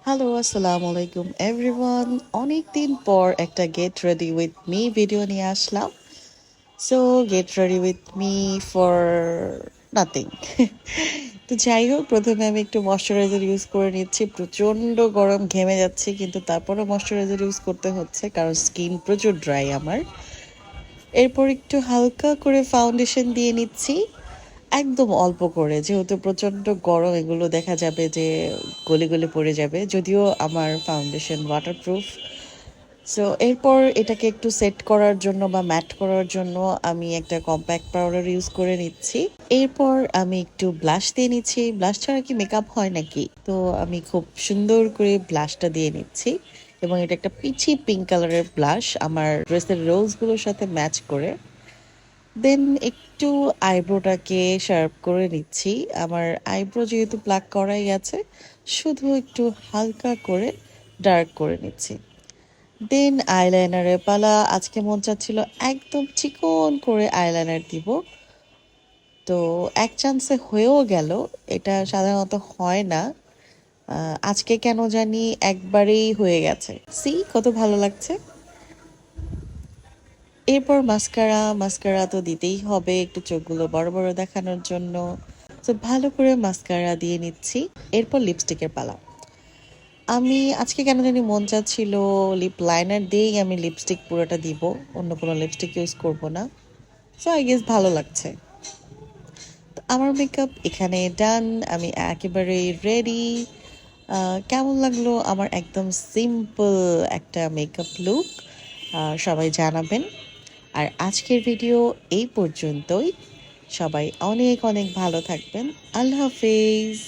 Hello, আসসালামু আলাইকুম everyone. অনেক দিন পর একটা get ready with me video নিয়ে আসলাম। So get ready with me for nothing. তো যাই হোক, প্রথমে আমি একটু ময়শ্চারাইজার ইউজ করে নিচ্ছি। প্রচণ্ড গরম, ঘেমে যাচ্ছি, কিন্তু তারপরও ময়শ্চারাইজার ইউজ করতে হচ্ছে কারণ স্কিন প্রচুর ড্রাই আমার। এরপর একটু হালকা করে ফাউন্ডেশন দিয়ে নিচ্ছি, একদম অল্প করে, যেহেতু প্রচণ্ড গরম এগুলো দেখা যাবে যে গলে গলে পড়ে যাবে, যদিও আমার ফাউন্ডেশন ওয়াটারপ্রুফ। সো এরপর এটাকে একটু সেট করার জন্য বা ম্যাট করার জন্য আমি একটা কম্প্যাক্ট পাউডার ইউজ করে নিচ্ছি। এরপর আমি একটু ব্লাশ দিয়ে নিচ্ছি। ব্লাশ ছাড়া কি মেকআপ হয় নাকি? তো আমি খুব সুন্দর করে ব্লাশটা দিয়ে নিচ্ছি, এবং এটা একটা পিচি পিঙ্ক কালারের ব্লাশ, আমার ড্রেসের রোজগুলোর সাথে ম্যাচ করে। দেন একটু আইব্রোটাকে শার্প করে নিচ্ছি। আমার আইব্রো যেহেতু প্লাক করাই আছে, শুধু একটু হালকা করে ডার্ক করে নিচ্ছি। দেন আইলাইনারের পালা। আজকে মন চাচ্ছিল একদম চিকন করে আইলাইনার দিব, তো এক চান্সে হয়েও গেল। এটা সাধারণত হয় না, আজকে কেন জানি একবারেই হয়ে গেছে। সি কত ভালো লাগছে। এরপর মাস্কারা। মাস্কারা তো দিতেই হবে একটু চোখগুলো বড় বড় দেখানোর জন্য। তো ভালো করে মাস্কারা দিয়ে নিচ্ছি। এরপর লিপস্টিকের পালা। আমি আজকে কেন জানি মন চাচ্ছিল লিপ লাইনার দিয়েই আমি লিপস্টিক পুরোটা দিব, অন্য কোনো লিপস্টিক ইউজ করব না। সো আই গেস ভালো লাগছে। তো আমার মেকআপ এখানে ডান, আমি একেবারে রেডি। কেমন লাগলো আমার একদম সিম্পল একটা মেকআপ লুক, সবাই জানাবেন। আর আজকের ভিডিও এই পর্যন্তই। সবাই অনেক অনেক ভালো থাকবেন। আল্লাহ হাফেজ।